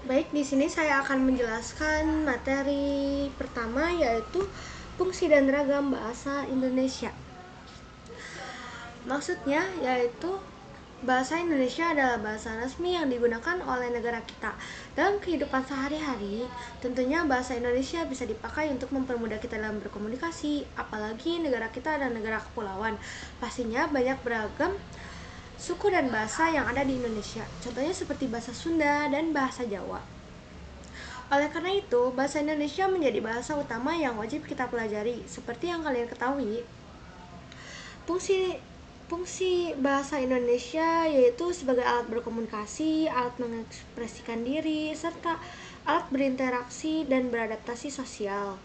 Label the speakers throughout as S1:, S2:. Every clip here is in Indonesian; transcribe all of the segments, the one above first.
S1: Baik, di sini saya akan menjelaskan materi pertama yaitu fungsi dan ragam bahasa Indonesia. Maksudnya yaitu bahasa Indonesia adalah bahasa resmi yang digunakan oleh negara kita. Dalam kehidupan sehari-hari, tentunya bahasa Indonesia bisa dipakai untuk mempermudah kita dalam berkomunikasi, apalagi negara kita adalah negara kepulauan. Pastinya banyak beragam suku dan bahasa yang ada di Indonesia. Contohnya seperti bahasa Sunda dan bahasa Jawa. Oleh karena itu, bahasa Indonesia menjadi bahasa utama yang wajib kita pelajari. Seperti yang kalian ketahui, fungsi fungsi bahasa Indonesia yaitu sebagai alat berkomunikasi, alat mengekspresikan diri, serta alat berinteraksi dan beradaptasi sosial.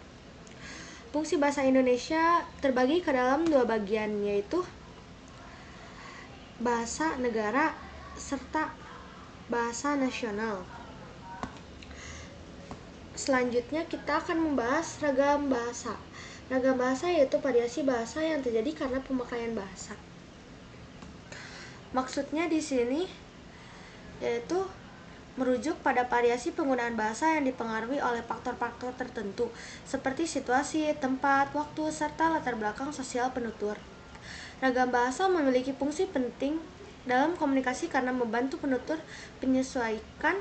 S1: Fungsi bahasa Indonesia terbagi ke dalam dua bagian, yaitu bahasa negara serta bahasa nasional. Selanjutnya kita akan membahas ragam bahasa. Ragam bahasa yaitu variasi bahasa yang terjadi karena pemakaian bahasa. Maksudnya di sini yaitu merujuk pada variasi penggunaan bahasa yang dipengaruhi oleh faktor-faktor tertentu seperti situasi, tempat, waktu, serta latar belakang sosial penutur. Ragam bahasa memiliki fungsi penting dalam komunikasi karena membantu penutur menyesuaikan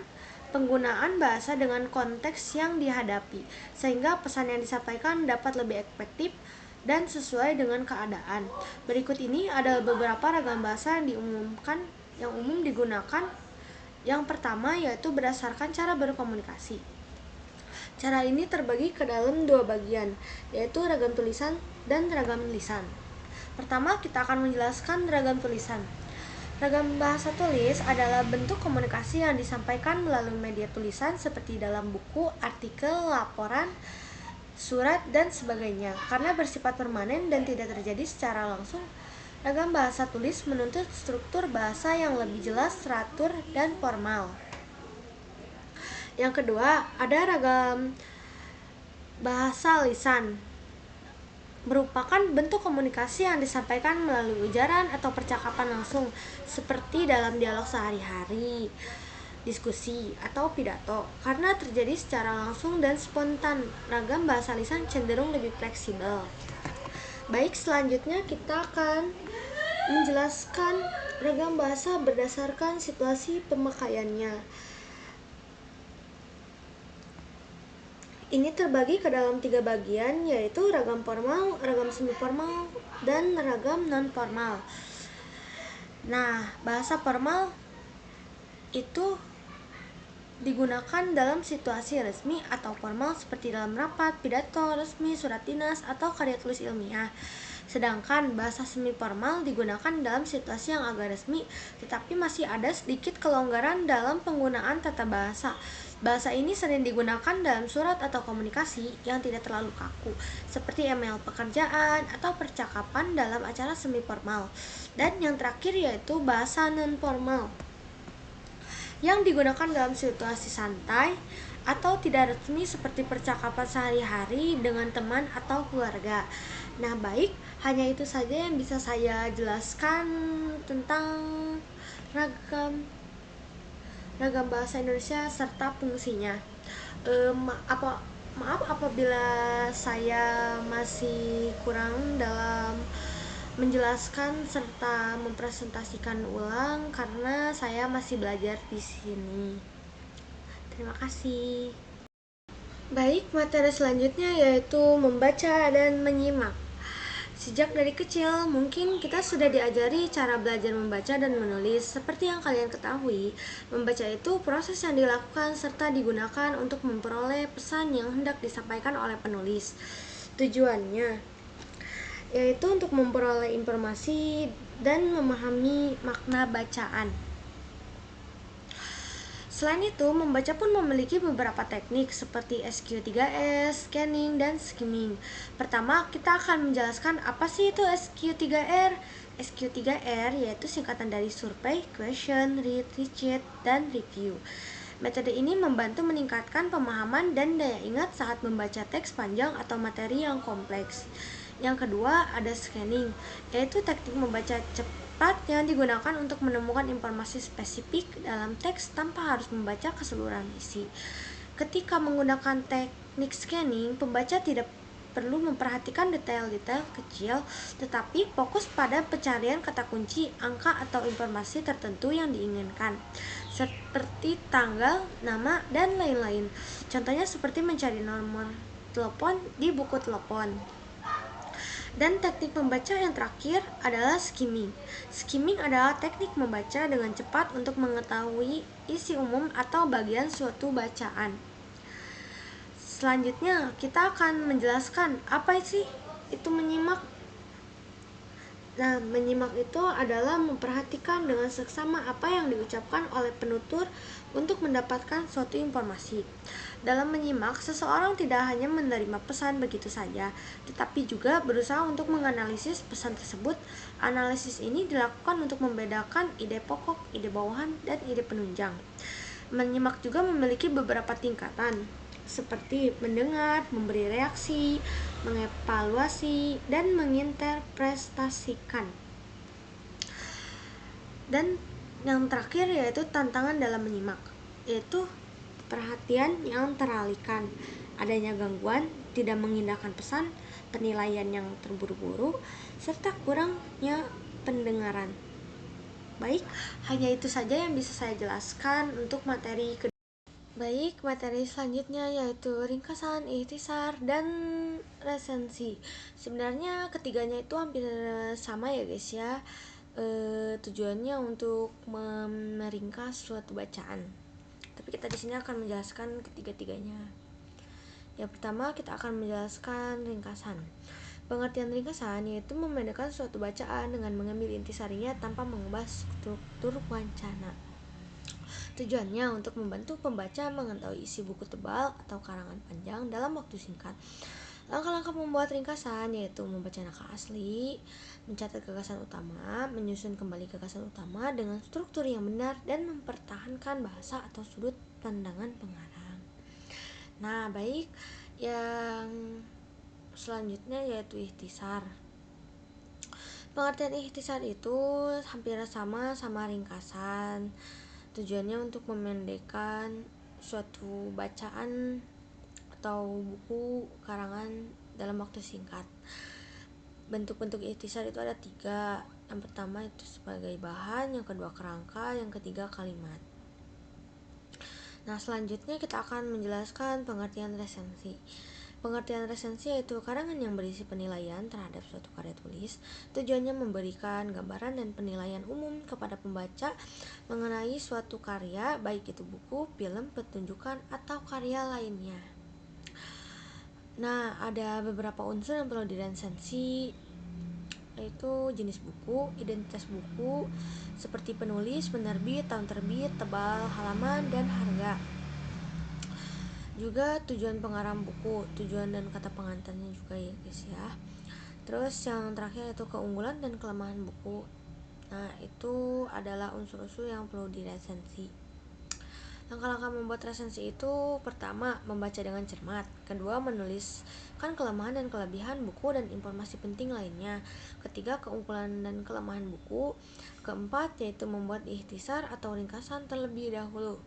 S1: penggunaan bahasa dengan konteks yang dihadapi, sehingga pesan yang disampaikan dapat lebih efektif dan sesuai dengan keadaan. Berikut ini adalah beberapa ragam bahasa yang umum digunakan. Yang pertama yaitu berdasarkan cara berkomunikasi. Cara ini terbagi ke dalam dua bagian, yaitu ragam tulisan dan ragam lisan. Pertama, kita akan menjelaskan ragam tulisan. Ragam bahasa tulis adalah bentuk komunikasi yang disampaikan melalui media tulisan seperti dalam buku, artikel, laporan, surat, dan sebagainya. Karena bersifat permanen dan tidak terjadi secara langsung, ragam bahasa tulis menuntut struktur bahasa yang lebih jelas, teratur, dan formal. Yang kedua, ada ragam bahasa lisan. Merupakan bentuk komunikasi yang disampaikan melalui ujaran atau percakapan langsung, seperti dalam dialog sehari-hari, diskusi, atau pidato. Karena terjadi secara langsung dan spontan, ragam bahasa lisan cenderung lebih fleksibel. Baik, selanjutnya kita akan menjelaskan ragam bahasa berdasarkan situasi pemakaiannya. Ini terbagi ke dalam tiga bagian, yaitu ragam formal, ragam semi-formal, dan ragam non-formal. Nah, bahasa formal itu digunakan dalam situasi resmi atau formal seperti dalam rapat, pidato resmi, surat dinas, atau karya tulis ilmiah. Sedangkan bahasa semi-formal digunakan dalam situasi yang agak resmi, tetapi masih ada sedikit kelonggaran dalam penggunaan tata bahasa. Bahasa ini sering digunakan dalam surat atau komunikasi yang tidak terlalu kaku, seperti email pekerjaan atau percakapan dalam acara semi-formal. Dan yang terakhir yaitu bahasa non-formal, yang digunakan dalam situasi santai atau tidak resmi seperti percakapan sehari-hari dengan teman atau keluarga. Nah, baik, hanya itu saja yang bisa saya jelaskan tentang ragam ragam bahasa Indonesia serta fungsinya. Maaf apabila saya masih kurang dalam menjelaskan serta mempresentasikan ulang karena saya masih belajar di sini. Terima kasih. Baik, materi selanjutnya yaitu membaca dan menyimak. Sejak dari kecil, mungkin kita sudah diajari cara belajar membaca dan menulis. Seperti yang kalian ketahui, membaca itu proses yang dilakukan serta digunakan untuk memperoleh pesan yang hendak disampaikan oleh penulis. Tujuannya yaitu untuk memperoleh informasi dan memahami makna bacaan. Selain itu, membaca pun memiliki beberapa teknik seperti SQ3R, scanning, dan skimming. Pertama, kita akan menjelaskan apa sih itu SQ3R. SQ3R yaitu singkatan dari survey, question, read, recheck, dan review. Metode ini membantu meningkatkan pemahaman dan daya ingat saat membaca teks panjang atau materi yang kompleks. Yang kedua, ada scanning, yaitu teknik membaca tepat yang digunakan untuk menemukan informasi spesifik dalam teks tanpa harus membaca keseluruhan isi. Ketika menggunakan teknik scanning, pembaca tidak perlu memperhatikan detail-detail kecil, tetapi fokus pada pencarian kata kunci, angka, atau informasi tertentu yang diinginkan, seperti tanggal, nama, dan lain-lain. Contohnya seperti mencari nomor telepon di buku telepon. Dan teknik membaca yang terakhir adalah skimming. Skimming adalah teknik membaca dengan cepat untuk mengetahui isi umum atau bagian suatu bacaan. Selanjutnya, kita akan menjelaskan apa sih itu menyimak. Nah, menyimak itu adalah memperhatikan dengan seksama apa yang diucapkan oleh penutur untuk mendapatkan suatu informasi. Dalam menyimak, seseorang tidak hanya menerima pesan begitu saja, tetapi juga berusaha untuk menganalisis pesan tersebut. Analisis ini dilakukan untuk membedakan ide pokok, ide bawahan, dan ide penunjang. Menyimak juga memiliki beberapa tingkatan, seperti mendengar, memberi reaksi, mengevaluasi, dan menginterpretasikan. Dan yang terakhir yaitu tantangan dalam menyimak, yaitu perhatian yang teralihkan, adanya gangguan, tidak mengindahkan pesan, penilaian yang terburu-buru, serta kurangnya pendengaran. Baik, hanya itu saja yang bisa saya jelaskan untuk materi kedua. Baik, materi selanjutnya yaitu ringkasan, ikhtisar, dan resensi. Sebenarnya ketiganya itu hampir sama ya guys ya. Tujuannya untuk meringkas suatu bacaan. Tapi kita di sini akan menjelaskan ketiga-tiganya. Yang pertama kita akan menjelaskan ringkasan. Pengertian ringkasan yaitu membedakan suatu bacaan dengan mengambil intisarinya tanpa mengubah struktur wacana. Tujuannya untuk membantu pembaca mengetahui isi buku tebal atau karangan panjang dalam waktu singkat. Langkah-langkah membuat ringkasan yaitu membaca naskah asli, mencatat gagasan utama, menyusun kembali gagasan utama dengan struktur yang benar, dan mempertahankan bahasa atau sudut pandangan pengarang. Nah, baik, yang selanjutnya yaitu ikhtisar. Pengertian ikhtisar itu hampir sama ringkasan. Tujuannya untuk memendekkan suatu bacaan atau buku karangan dalam waktu singkat. Bentuk-bentuk ikhtisar itu ada 3. Yang pertama itu sebagai bahan, yang kedua kerangka, yang ketiga kalimat. Nah, selanjutnya kita akan menjelaskan pengertian resensi. Pengertian resensi yaitu karangan yang berisi penilaian terhadap suatu karya tulis. Tujuannya memberikan gambaran dan penilaian umum kepada pembaca mengenai suatu karya, baik itu buku, film, pertunjukan, atau karya lainnya. Nah, ada beberapa unsur yang perlu diresensi, yaitu jenis buku, identitas buku, seperti penulis, penerbit, tahun terbit, tebal halaman, dan harga. Juga tujuan pengarang buku, tujuan dan kata pengantarnya juga ya guys ya. Terus yang terakhir itu keunggulan dan kelemahan buku. Nah, itu adalah unsur-unsur yang perlu diresensi. Langkah-langkah membuat resensi itu: pertama, membaca dengan cermat. Kedua, menuliskan kelemahan dan kelebihan buku dan informasi penting lainnya. Ketiga, keunggulan dan kelemahan buku. Keempat, yaitu membuat ikhtisar atau ringkasan terlebih dahulu.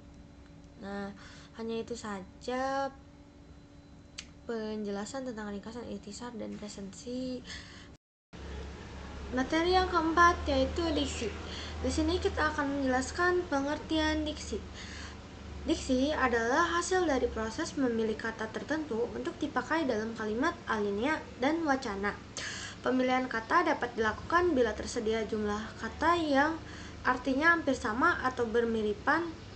S1: Nah, hanya itu saja penjelasan tentang ringkasan, ikhtisar, dan resensi. Materi yang keempat yaitu diksi. Di sini kita akan menjelaskan pengertian diksi. Diksi adalah hasil dari proses memilih kata tertentu untuk dipakai dalam kalimat, alinea, dan wacana. Pemilihan kata dapat dilakukan bila tersedia jumlah kata yang artinya hampir sama atau bermiripan.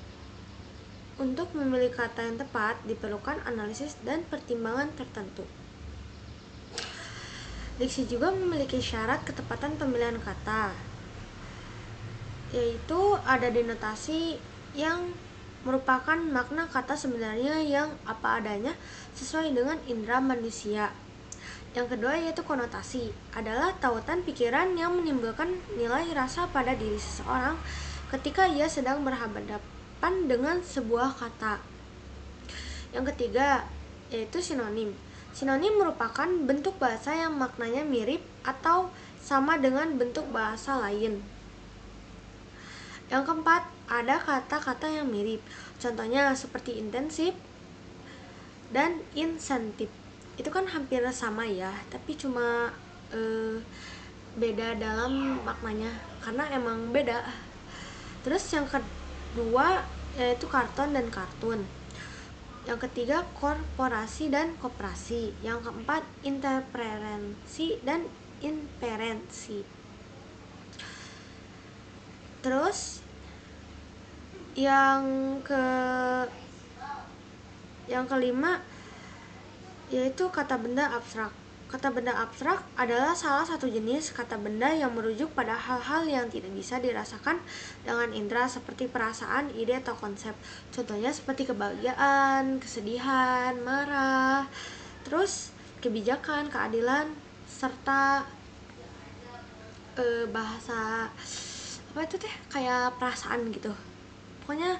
S1: Untuk memilih kata yang tepat, diperlukan analisis dan pertimbangan tertentu. Diksi juga memiliki syarat ketepatan pemilihan kata, yaitu ada denotasi yang merupakan makna kata sebenarnya yang apa adanya sesuai dengan indera manusia. Yang kedua yaitu konotasi, adalah tautan pikiran yang menimbulkan nilai rasa pada diri seseorang ketika ia sedang berhadapan dengan sebuah kata. Yang ketiga yaitu sinonim. Sinonim merupakan bentuk bahasa yang maknanya mirip atau sama dengan bentuk bahasa lain. Yang keempat, ada kata-kata yang mirip. Contohnya seperti intensif dan insentif. Itu kan hampir sama ya, tapi cuma beda dalam maknanya karena emang beda. Terus yang kedua yaitu karton dan kartun. Yang ketiga korporasi dan koperasi. Yang keempat interferensi dan inferensi. Terus yang ke yang kelima yaitu kata benda abstrak. Kata benda abstrak adalah salah satu jenis kata benda yang merujuk pada hal-hal yang tidak bisa dirasakan dengan indera seperti perasaan, ide, atau konsep. Contohnya seperti kebahagiaan, kesedihan, marah, terus kebijakan, keadilan, serta bahasa apa itu teh kayak perasaan gitu. Pokoknya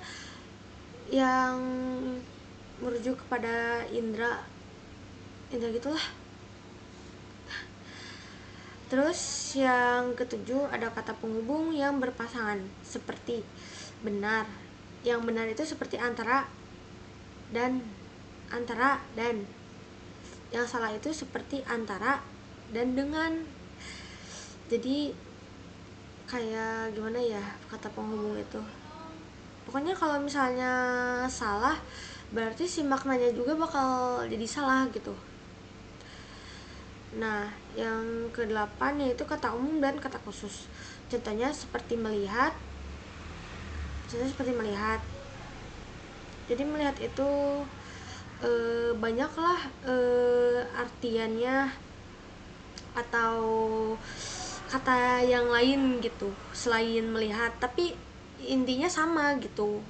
S1: yang merujuk kepada indera gitulah. Terus yang ketujuh ada kata penghubung yang berpasangan seperti benar. Yang benar itu seperti antara dan. Yang salah itu seperti antara dan dengan. Jadi kayak gimana ya kata penghubung itu. Pokoknya kalau misalnya salah berarti si maknanya juga bakal jadi salah gitu. Nah, yang kedelapan yaitu kata umum dan kata khusus. Contohnya seperti melihat. Jadi melihat itu banyaklah artiannya atau kata yang lain gitu selain melihat, tapi intinya sama gitu.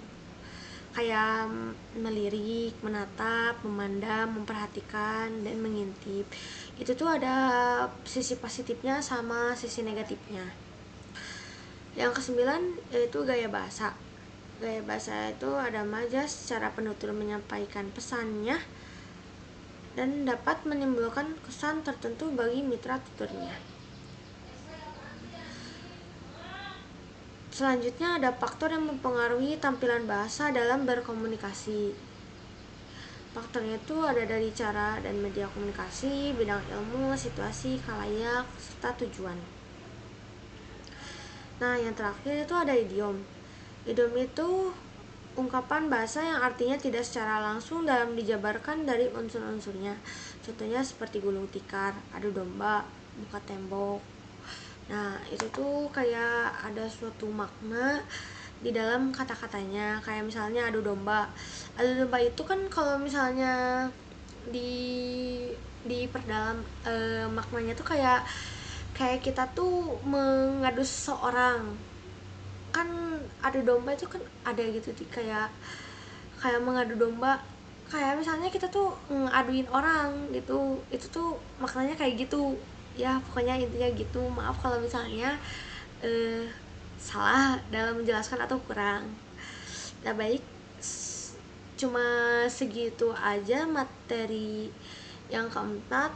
S1: Kayak melirik, menatap, memandang, memperhatikan, dan mengintip. Itu tuh ada sisi positifnya sama sisi negatifnya. Yang kesembilan yaitu gaya bahasa. Gaya bahasa itu ada majas cara penutur menyampaikan pesannya dan dapat menimbulkan kesan tertentu bagi mitra tuturnya. Selanjutnya ada faktor yang mempengaruhi tampilan bahasa dalam berkomunikasi. Faktornya itu ada dari cara dan media komunikasi, bidang ilmu, situasi, khalayak, serta tujuan. Nah, yang terakhir itu ada idiom. Idiom itu ungkapan bahasa yang artinya tidak secara langsung dalam dijabarkan dari unsur-unsurnya. Contohnya seperti gulung tikar, adu domba, buka tembok. Nah, itu tuh kayak ada suatu makna di dalam kata-katanya. Kayak misalnya adu domba. Adu domba itu kan kalau misalnya diperdalam maknanya tuh kayak kita tuh mengadu seseorang. Kan adu domba itu kan ada gitu kayak mengadu domba. Kayak misalnya kita tuh ngaduin orang gitu. Itu tuh maknanya kayak gitu. Ya pokoknya intinya gitu. Maaf kalau misalnya salah dalam menjelaskan atau kurang. Nah baik, cuma segitu aja materi yang keempat.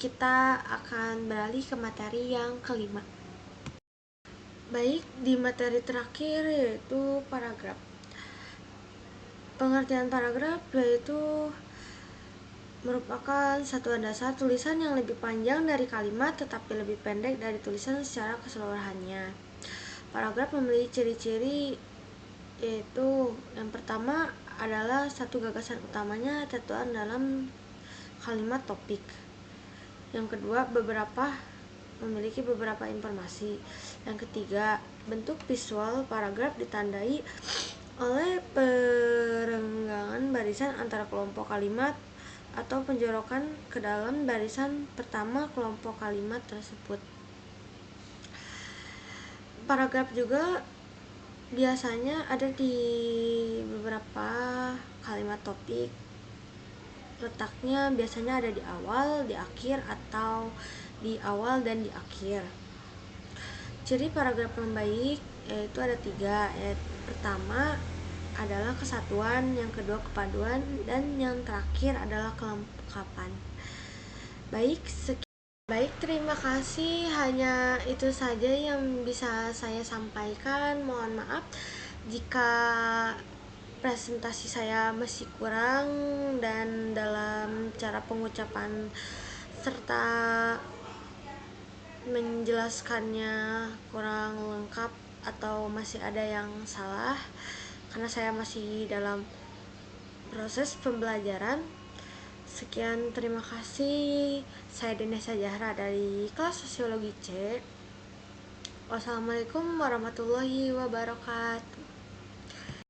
S1: Kita akan beralih ke materi yang kelima. Baik, di materi terakhir yaitu paragraf. Pengertian paragraf yaitu merupakan satuan dasar tulisan yang lebih panjang dari kalimat tetapi lebih pendek dari tulisan secara keseluruhannya. Paragraf memiliki ciri-ciri yaitu yang pertama adalah satu gagasan utamanya tertuang dalam kalimat topik. Yang kedua, memiliki beberapa informasi. Yang ketiga, bentuk visual paragraf ditandai oleh perenggangan barisan antara kelompok kalimat atau penjorokan ke dalam barisan pertama kelompok kalimat tersebut. Paragraf juga biasanya ada di beberapa kalimat topik. Letaknya biasanya ada di awal, di akhir, atau di awal dan di akhir. Ciri paragraf yang baik yaitu ada 3. Pertama adalah kesatuan, yang kedua kepaduan, dan yang terakhir adalah kelengkapan. Baik, sekian Baik, terima kasih. Hanya itu saja yang bisa saya sampaikan. Mohon maaf jika presentasi saya masih kurang dan dalam cara pengucapan serta menjelaskannya kurang lengkap atau masih ada yang salah, karena saya masih dalam proses pembelajaran. Sekian, terima kasih. Saya Denesa Zahra dari kelas Sosiologi C. Wassalamualaikum warahmatullahi wabarakatuh.